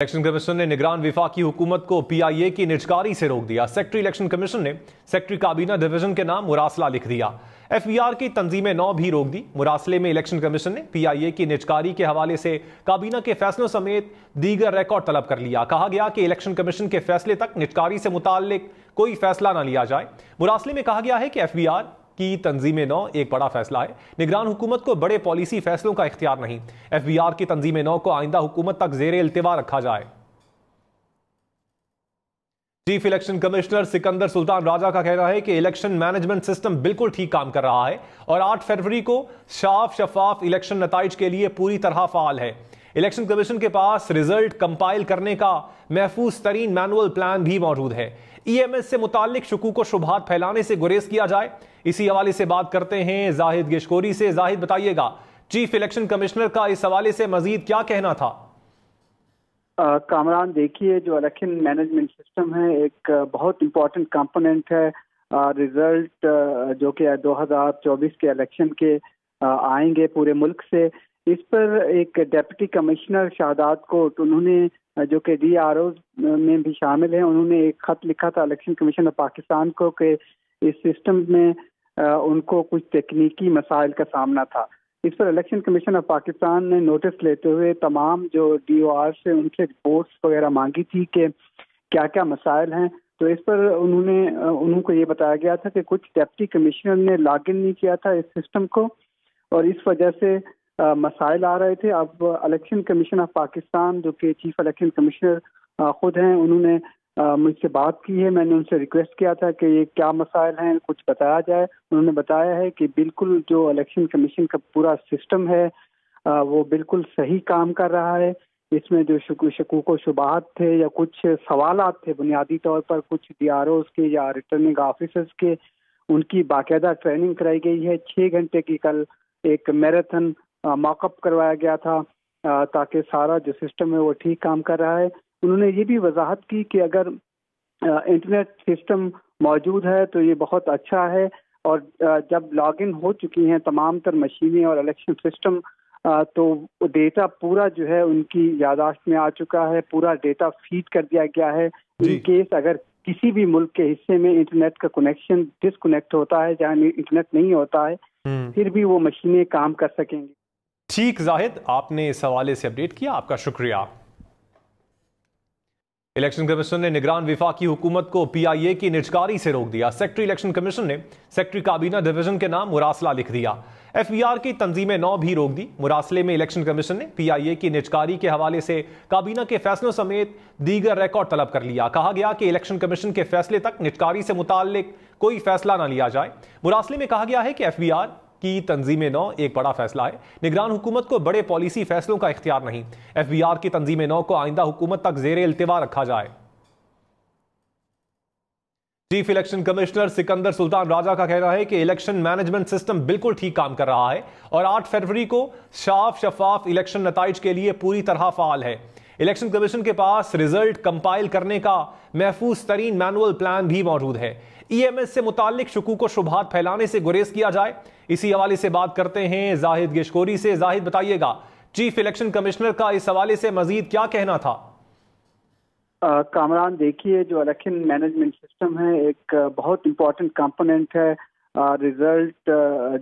Election commission ने निगरान विफाकी हुकूमत को पीआईए की निजकारी से रोक दिया। सेक्रेटरी इलेक्शन कमीशन ने सेक्रेटरी काबीना डिवीजन के नाम मुरासला लिख दिया। एफबीआर की तंजीम नौ भी रोक दी। मुरासले में इलेक्शन कमीशन ने पीआईए की निजकारी के हवाले से काबीना के फैसलों समेत दीगर रिकॉर्ड तलब कर लिया। कहा गया कि इलेक्शन कमीशन के फैसले तक निजकारी से मुताल्लिक कोई फैसला न लिया जाए। मुरासले में कहा गया है कि एफबीआर की तंजीम नौ एक बड़ा फैसला है। निगरान हुकूमत को बड़े पॉलिसी फैसलों का इख्तियार नहीं। एफबीआर की तंजीम नौ को आइंदा हुकूमत तक जेर इल्तिवा रखा जाए। Chief election commissioner Sikandar Sultan Raja का कहना है कि इलेक्शन मैनेजमेंट सिस्टम बिल्कुल ठीक काम कर रहा है और 8 फरवरी को साफ शफाफ इलेक्शन नताइज के लिए पूरी तरह फाल है। इलेक्शन कमीशन के पास रिजल्ट कंपाइल करने का महफूज तरीन मैनुअल प्लान भी मौजूद है। ईएमएस से मुतालिक शकूक व शुबहात फैलाने से गुरेज किया जाए। इसी हवाले से बात करते हैं जाहिद गिशकोरी से। जाहिद, बताइएगा चीफ इलेक्शन कमिश्नर का इस हवाले से मजीद क्या कहना था? कामरान, देखिए, जो इलेक्शन मैनेजमेंट सिस्टम है एक बहुत इम्पोर्टेंट कंपोनेंट है। रिजल्ट जो कि 2024 के इलेक्शन के आएंगे पूरे मुल्क से, इस पर एक डिप्टी कमिश्नर शाहदाद कोट, उन्होंने जो कि डीआरओ में भी शामिल हैं, उन्होंने एक खत लिखा था इलेक्शन कमीशन ऑफ पाकिस्तान को कि इस सिस्टम में उनको कुछ तकनीकी मसाइल का सामना था। इस पर इलेक्शन कमीशन ऑफ पाकिस्तान ने नोटिस लेते हुए तमाम जो डीओआर से उनसे रिपोर्ट्स वगैरह मांगी थी कि क्या क्या मसाइल हैं। तो इस पर उनको ये बताया गया था कि कुछ डिप्टी कमिश्नर ने लॉग इन नहीं किया था इस सिस्टम को और इस वजह से मसाइल आ रहे थे। अब इलेक्शन कमीशन ऑफ पाकिस्तान जो कि चीफ इलेक्शन कमिश्नर खुद हैं, उन्होंने मुझसे बात की है। मैंने उनसे रिक्वेस्ट किया था कि ये क्या मसाइल हैं, कुछ बताया जाए। उन्होंने बताया है कि बिल्कुल जो इलेक्शन कमीशन का पूरा सिस्टम है वो बिल्कुल सही काम कर रहा है। इसमें जो शकूक व शुबहात थे या कुछ सवालात थे बुनियादी तौर पर कुछ डीआरओ के या रिटर्निंग ऑफिसर्स के, उनकी बाकायदा ट्रेनिंग कराई गई है। 6 घंटे की कल एक मैराथन मॉकअप करवाया गया था ताकि सारा जो सिस्टम है वो ठीक काम कर रहा है। उन्होंने ये भी वजाहत की कि अगर इंटरनेट सिस्टम मौजूद है तो ये बहुत अच्छा है और जब लॉग इन हो चुकी हैं तमाम तर मशीनें और इलेक्शन सिस्टम, तो डेटा पूरा जो है उनकी यादाश्त में आ चुका है, पूरा डेटा फीड कर दिया गया है। इन केस अगर किसी भी मुल्क के हिस्से में इंटरनेट का कनेक्शन डिसकनेक्ट होता है, जहाँ इंटरनेट नहीं होता है, फिर भी वो मशीनें काम कर सकेंगी। ठीक जाहिद, आपने इस हवाले से अपडेट किया, आपका शुक्रिया। इलेक्शन कमीशन ने निगरान विफाकी हुकूमत को पीआईए की निजकारी से रोक दिया। सेक्रेटरी इलेक्शन कमीशन ने सेक्रेटरी काबीना डिवीजन के नाम मुरासला लिख दिया। एफबीआर की तंजीम नौ भी रोक दी। मुरासले में इलेक्शन कमीशन ने पीआईए की निजकारी के हवाले से काबीना के फैसलों समेत दीगर रिकॉर्ड तलब कर लिया। कहा गया कि इलेक्शन कमीशन के फैसले तक निजकारी से मुताल्लिक कोई फैसला न लिया जाए। मुरासले में कहा गया है कि एफबीआर की तंजीम नौ एक बड़ा फैसला है। निगरान हुकूमत को बड़े पॉलिसी फैसलों का इख्तियार नहीं। एफबीआर की तंजीम नौ को आइंदा हुकूमत तक जेर इल्तिवा रखा जाए। Chief election commissioner Sikandar Sultan Raja का कहना है कि इलेक्शन मैनेजमेंट सिस्टम बिल्कुल ठीक काम कर रहा है और 8 फरवरी को साफ शफाफ इलेक्शन नताइज के लिए पूरी तरह फाल है। इलेक्शन कमीशन के पास रिजल्ट कंपाइल करने का महफूज तरीन मैनुअल प्लान भी मौजूद है। ईएमएस से मुतालिक शकूक व शुबहात फैलाने से गुरेज किया जाए। इसी हवाले से बात करते हैं जाहिद गिशकोरी से। जाहिद, बताइएगा चीफ इलेक्शन कमिश्नर का इस हवाले से मजीद क्या कहना था? कामरान, देखिए, जो इलेक्शन मैनेजमेंट सिस्टम है एक बहुत इम्पोर्टेंट कंपोनेंट है। रिजल्ट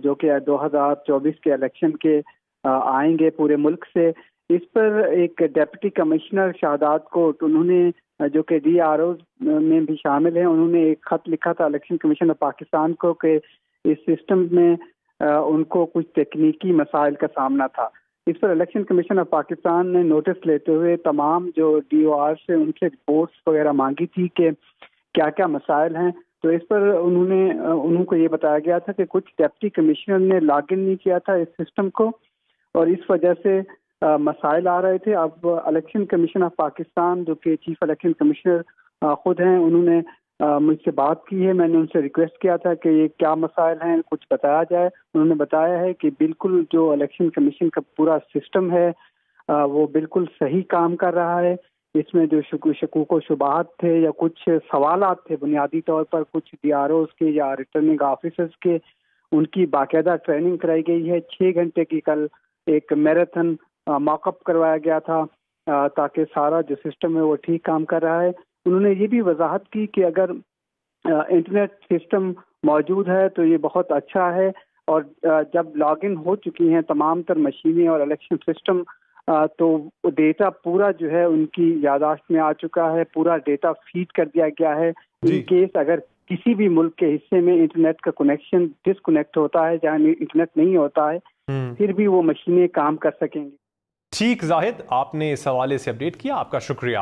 जो कि 2024 के इलेक्शन के आएंगे पूरे मुल्क से, इस पर एक डिप्टी कमिश्नर शाहदाद कोट, उन्होंने जो कि डीआरओ में भी शामिल हैं, उन्होंने एक खत लिखा था इलेक्शन कमीशन ऑफ पाकिस्तान को कि इस सिस्टम में उनको कुछ तकनीकी मसाइल का सामना था। इस पर इलेक्शन कमीशन ऑफ पाकिस्तान ने नोटिस लेते हुए तमाम जो डीओआर से उनसे रिपोर्ट्स वगैरह मांगी थी कि क्या क्या मसाइल हैं। तो इस पर उनको ये बताया गया था कि कुछ डिप्टी कमिश्नर ने लॉग इन नहीं किया था इस सिस्टम को और इस वजह से मसाइल आ रहे थे। अब इलेक्शन कमीशन ऑफ पाकिस्तान जो कि चीफ इलेक्शन कमिश्नर खुद हैं, उन्होंने मुझसे बात की है। मैंने उनसे रिक्वेस्ट किया था कि ये क्या मसाइल हैं, कुछ बताया जाए। उन्होंने बताया है कि बिल्कुल जो इलेक्शन कमीशन का पूरा सिस्टम है वो बिल्कुल सही काम कर रहा है। इसमें जो शकूक व शुबहात थे या कुछ सवालात थे बुनियादी तौर पर कुछ डीआरओ के या रिटर्निंग ऑफिसर्स के, उनकी बाकायदा ट्रेनिंग कराई गई है। 6 घंटे की कल एक मैराथन मॉकअप करवाया गया था تاکہ سارا جو سسٹم ہے وہ ٹھیک کام کر رہا ہے. انہوں نے یہ بھی وضاحت کی کہ اگر انٹرنیٹ سسٹم موجود ہے تو یہ بہت اچھا ہے، اور جب لاگ ان ہو چکی ہیں تمام تر مشینیں اور الیکشن سسٹم تو ڈیٹا پورا جو ہے ان کی یادداشت میں آ چکا ہے، پورا ڈیٹا فیڈ کر دیا گیا ہے. ان کیس اگر کسی بھی ملک کے حصے میں انٹرنیٹ کا کنیکشن ڈسکنیکٹ ہوتا ہے، جہاں انٹرنیٹ نہیں ہوتا ہے، پھر بھی وہ مشینیں کام کر سکیں گی. ٹھیک زاہد، آپ نے اس حوالے سے اپڈیٹ کیا، آپ کا شکریہ.